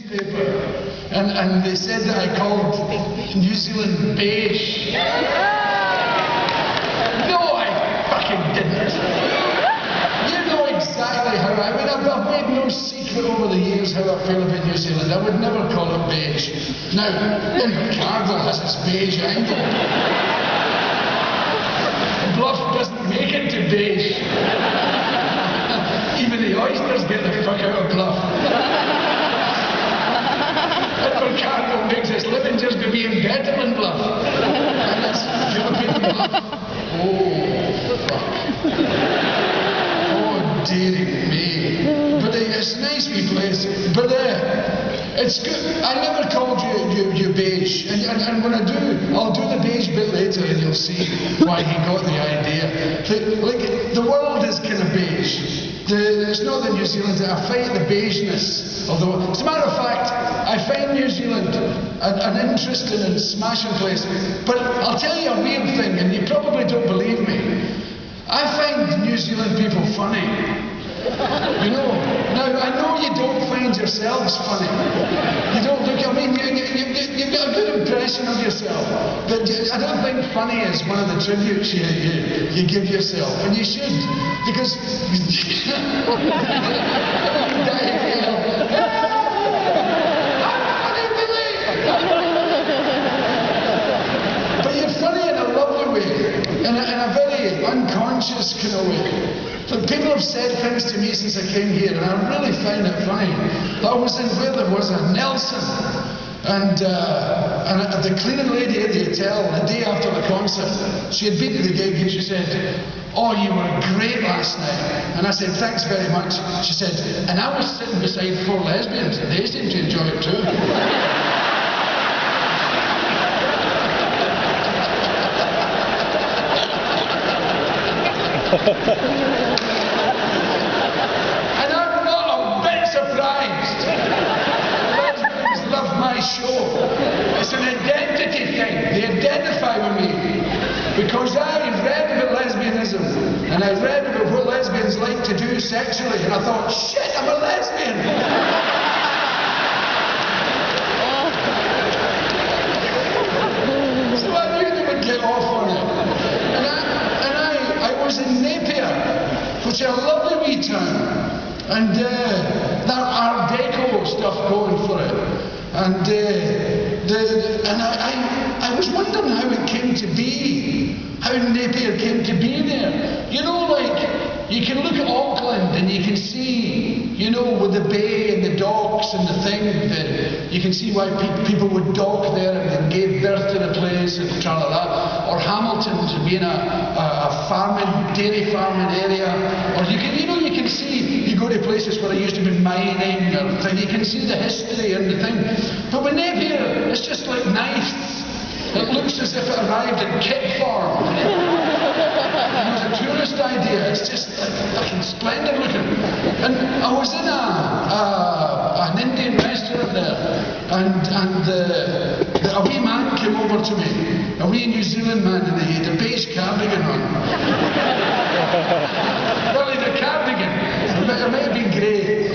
newspaper, and they said that I called New Zealand beige. No, I fucking didn't. You know exactly how I've made no secret over the years how I feel about New Zealand. I would never call it beige. Now, Invercargill has its beige angle. Bluff doesn't make it to beige. Even the oysters get the fuck out of Bluff. Invercargill makes its living just by being better than Bluff. And that's European Bluff. Oh, fuck. Oh, dearie me. But it's a nice wee place. But it's good. I never called you beige. And when I do, I'll do the beige bit later and you'll see why he got the idea. Like, the world is kind of beige. It's not the New Zealand. I fight the beigeness of the world. As a matter of fact, I find New Zealand an interesting and smashing place. But I'll tell you a weird thing, and you probably don't believe me. I find New Zealand people funny. You know, now I know you don't find yourselves funny. You don't look, I mean, you've got a good impression of yourself, but I don't think funny is one of the tributes you give yourself, and you should, because but you're funny in a lovely way, in a very unconscious kind of way. But people have said things to me since I came here, and I really find it funny. I was in where there was a Nelson, and the cleaning lady at the hotel, the day after the concert, she had been to the gig and she said, "Oh, you were great last night." And I said, "Thanks very much." She said, "And I was sitting beside 4 lesbians, and they seemed to enjoy it too." And I'm not a bit surprised. Lesbians love my show. It's an identity thing. They identify with me. Because I read about lesbianism, and I read about what lesbians like to do sexually, and I thought, shit, I'm a lesbian. So I knew they would get off on it. I was in Napier, which is a lovely wee town, and that Art Deco stuff going for it, and I was wondering how it came to be, how Napier came to be there. You know, like, you can look at Auckland and you can see, you know, with the bay and the docks and the thing, that you can see why people would dock there and then gave birth to the place and tra-la-la. Or Hamilton to being a farming, dairy farming area. Or you can see, you go to places where there used to be mining or thing, you can see the history and the thing. But with Napier, it's just like nice. It looks as if it arrived in kit form. It was a tourist idea. It's just like fucking splendid looking. And I was in an Indian restaurant there, and a wee man came over to me, a wee New Zealand man, and he had a beige cardigan on. Well, he had a cardigan. It might have been grey.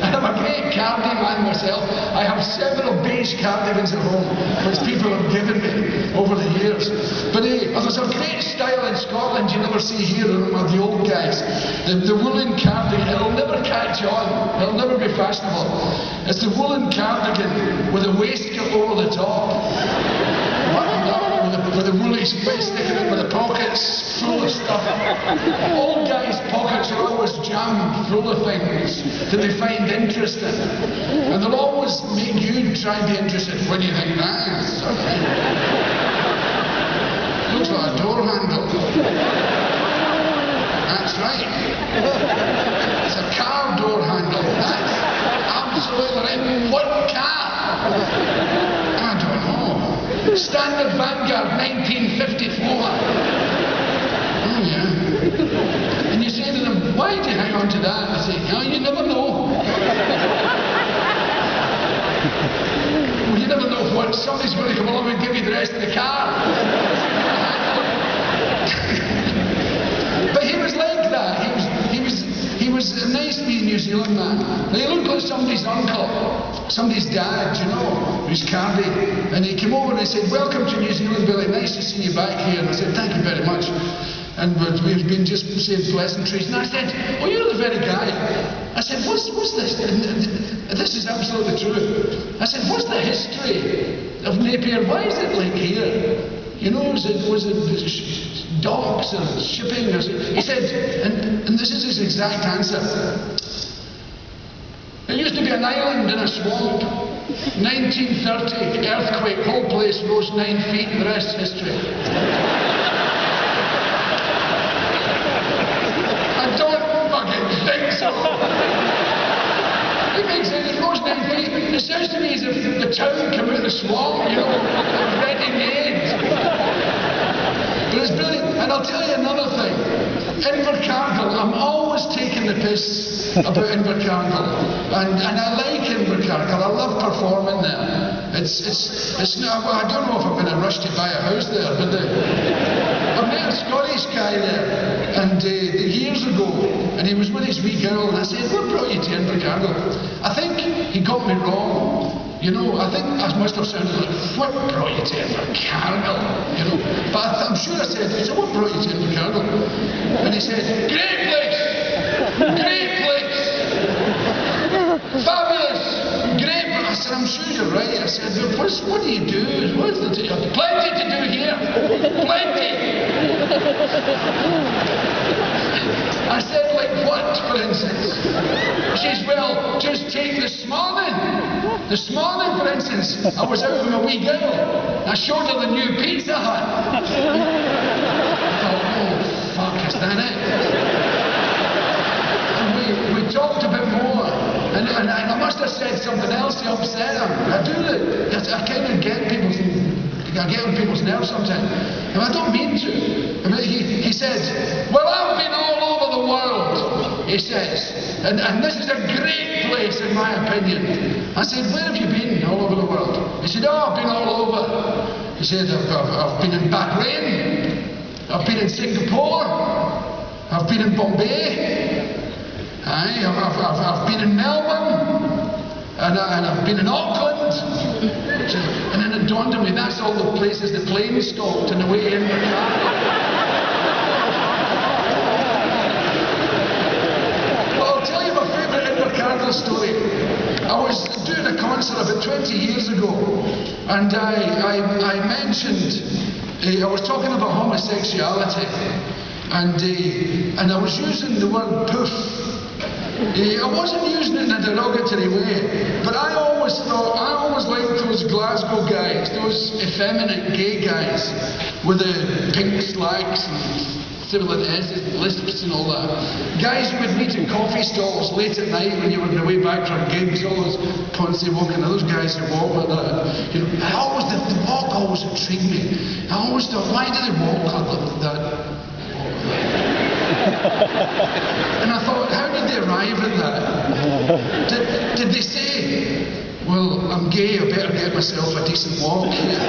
And I'm a great cardigan man myself. I have several beige cardigans at home, which people have given me over the years. But there's a great style in Scotland you never see here among the old guys. The woolen cardigan, it'll never catch on, it'll never be fashionable. It's the woolen cardigan with a waistcoat over the top. With the woolly bit sticking out with the pockets full of stuff. Old guys' pockets are always jammed full of things that they find interesting. And they'll always make you try and be interested. What do you think that is? Looks like a door handle. That's right. It's a car door handle. That's absolutely right. What car? I don't know. Standard Vanguard 1954. Oh yeah. And you say to them, why do you hang on to that? They say, oh, you never know. Well, you never know what. Somebody's going to come along and give you the rest of the car. But he was like that. He was a nice wee New Zealand Zealand man. And he looked like somebody's uncle, somebody's dad, you know, who's Carby. And he came over and he said, welcome to New Zealand, Billy, nice to see you back here. And I said, thank you very much. And we've been just saying pleasantries. And I said, oh, you're the very guy. I said, what's this? And this is absolutely true. I said, what's the history of Napier? Why is it like here? You know, was it docks or shipping? He said, and this is his exact answer. It used to be an island in a swamp. 1930, earthquake, whole place rose 9 feet, the rest history. I don't fucking think so. It makes sense, it rose 9 feet. It sounds to me as if the town came out of the swamp, you know, ready made. But it's brilliant. And I'll tell you another thing. Invercargill, I'm always taking the piss about Invercargill. And I like Invercargill. I love performing there. It's not, well, I don't know if I'm in a rush to buy a house there, but I met a Scottish guy there, and years ago, and he was with his wee girl, and I said, what brought you to Invercargill? I think he got me wrong. You know, I think I must have sounded like, what brought you to Invercargill? You know, but I'm sure I said, what brought you to Invercargill? And he said, great place! Great place! Fabulous! Great! I said, I'm sure you're right. I said, what do you do? What is the plenty to do here! Plenty! I said, like what, for instance? She says, well, just take this morning. This morning, for instance, I was out with my wee girl. I showed her the new Pizza Hut. I thought, oh, fuck, is that it? And we talked a bit more. And I must have said something else to upset her. I do that. I kind of get I get on people's nerves sometimes. And I don't mean to. I mean, he says, well, I've been all over the world, he says. And this is a great place, in my opinion. I said, where have you been all over the world? He said, oh, I've been all over. He said, I've been in Bahrain. I've been in Singapore. I've been in Bombay. I've been in Melbourne. And I've been in Auckland. And then it dawned on me, that's all the places the plane stopped on the way in. Well, I'll tell you my favourite Invercargill story. I was doing a concert about 20 years ago, and I mentioned, I was talking about homosexuality, and I was using the word poof. I wasn't using it in a derogatory way, but I always liked those Glasgow guys, those effeminate gay guys with the pink slacks and similar lisps and all that. Guys who would meet in coffee stalls late at night when you were on the way back from gigs, all those poncy walking, those guys who walk like that. You know, the walk always intrigued me. I always thought, why do they walk like that? And I thought, how did they arrive at that? Did they say, well, I'm gay, I better get myself a decent walk here?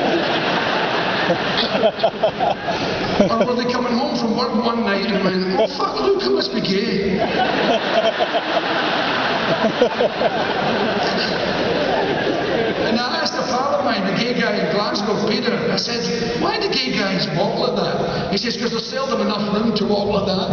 Or were they coming home from work one night and went, oh fuck, look, I must be gay? And I asked a pal of mine, a gay guy in Glasgow, Peter, I said, why do gay guys walk like that? He says, because there's seldom enough room to walk like that.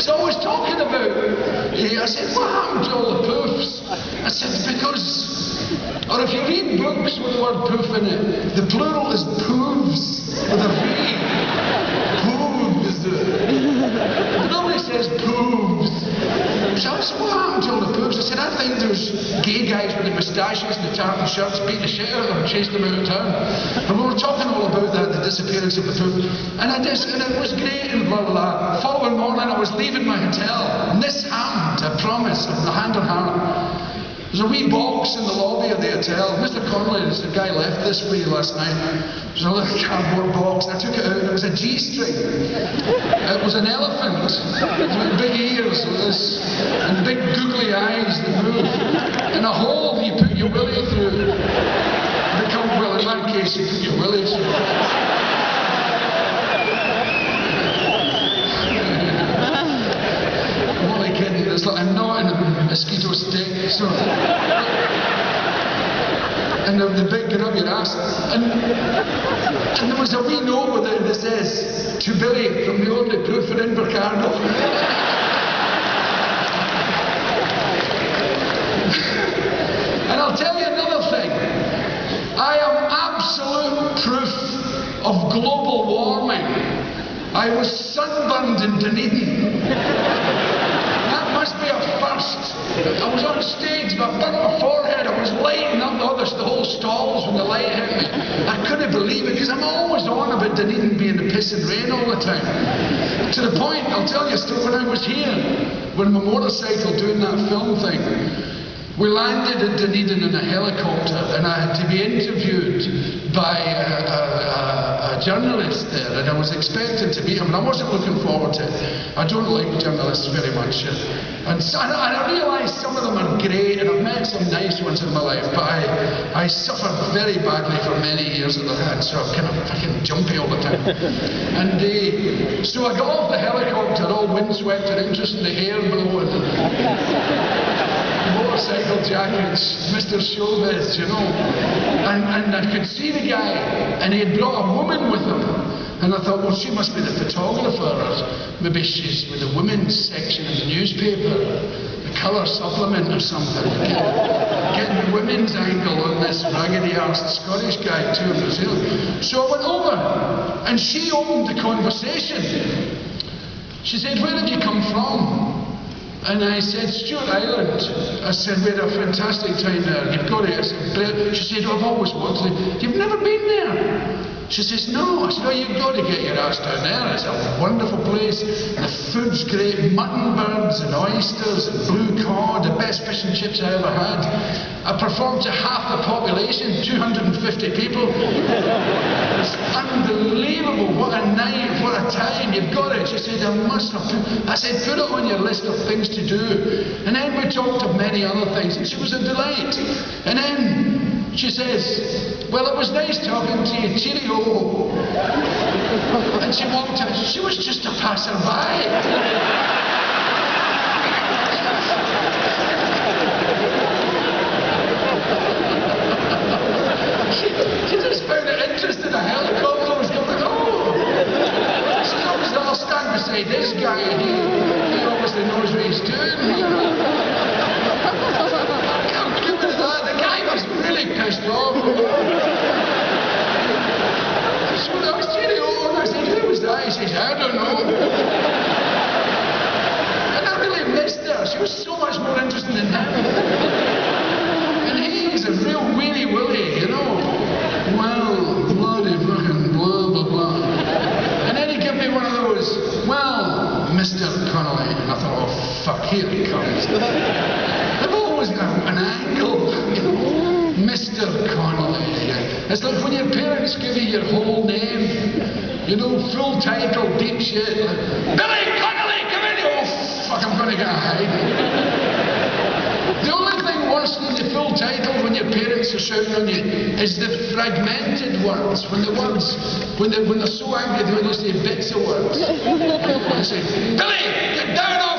So I was talking about, I said, what happened to all the poofs? I said, because, or if you read books with the word poof in it, the plural is poofs with a V. Poofs. But nobody says poofs. So I said, what happened to all the poofs? I said, I think those gay guys with the moustaches and the tartan shirts beat the shit out of them and chased them out of town. And we were talking all about that, the disappearance of the poof. And it was great and blah, blah, blah. Following morning, I was leaving my hotel. And this happened, I promise, with my hand on heart. There's a wee box in the lobby of the hotel. Mr. Connolly, the guy left this for you last night. There's a little cardboard box. I took it out and it was a G-string. It was an elephant with big ears and big googly eyes that move. And a hole you put your willy through. Well, in that case, you put your willy through. I'm only kidding. There's like a knot in a mosquito stick. So, and the big grub your ass. And there was a wee note with it that says, "To Billy from the only proof in Invercargill." And I'll tell you another thing. I am absolute proof of global warming. I was sunburned in Dunedin. That must be a first. I was on stage, but I burnt my forehead. I was lighting up the whole stalls when the light hit me. I couldn't believe it, because I'm always on about Dunedin being the piss and rain all the time. To the point, I'll tell you a story, when I was here, when my motorcycle doing that film thing, we landed at Dunedin in a helicopter, and I had to be interviewed by a journalist there, and I was expecting to meet him, and I wasn't looking forward to it. I don't like journalists very much. And I realised some of them are great, and I've met some nice ones in my life, but I suffered very badly for many years at their hands, so I'm kind of fucking jumpy all the time. And so I got off the helicopter, all windswept and interesting, the air blowing. Motorcycle jackets, Mr. Showbiz, you know. And I could see the guy, and he had brought a woman with him. And I thought, well, she must be the photographer, or maybe she's with the women's section of the newspaper, the colour supplement or something. Getting the women's angle on this raggedy-arsed Scottish guy too in New Zealand. So I went over, and she opened the conversation. She said, "Where have you come from?" And I said, "Stewart Island." I said, "We had a fantastic time there. You've got it." I said, she said, "Oh, I've always wanted it." "You've never been there?" She says, "No." I said, "Oh, you've got to get your ass down there. It's a wonderful place. The food's great. Mutton birds and oysters and blue cod, the best fish and chips I ever had. I performed to half the population, 250 people. It's unbelievable. What a night, what a time. You've got it." She said, "I must have." I said, "Put it on your list of things to do." And then we talked of many other things, and she was a delight. And then she says, "Well, it was nice talking to you. Cheerio." And she walked out. She was just a passerby. She just found it interesting. A helicopter was going, "Oh." She said, "I'll stand beside this guy. He obviously knows what he's doing." The guy was really pissed off. So I was cheerio, and I said, "Who was that?" He says, "I don't know." And I really missed her. She was so much more interesting than him. And he's a real weenie willy, you know. Well, bloody fucking blah, blah, blah. And then he gave me one of those, "Well, Mr. Connolly." And I thought, oh, fuck, here he comes. They've always got an angle, you know. Mr. Connolly. It's like when your parents give you your whole name, you know, full title, deep shit. Like, "Billy Connolly, come in." Oh, fuck, I'm going to get a hide. The only thing worse than the full title when your parents are shouting on you is the fragmented words. When the words, when they're so angry, they only say bits of words. They say, "Billy, get down off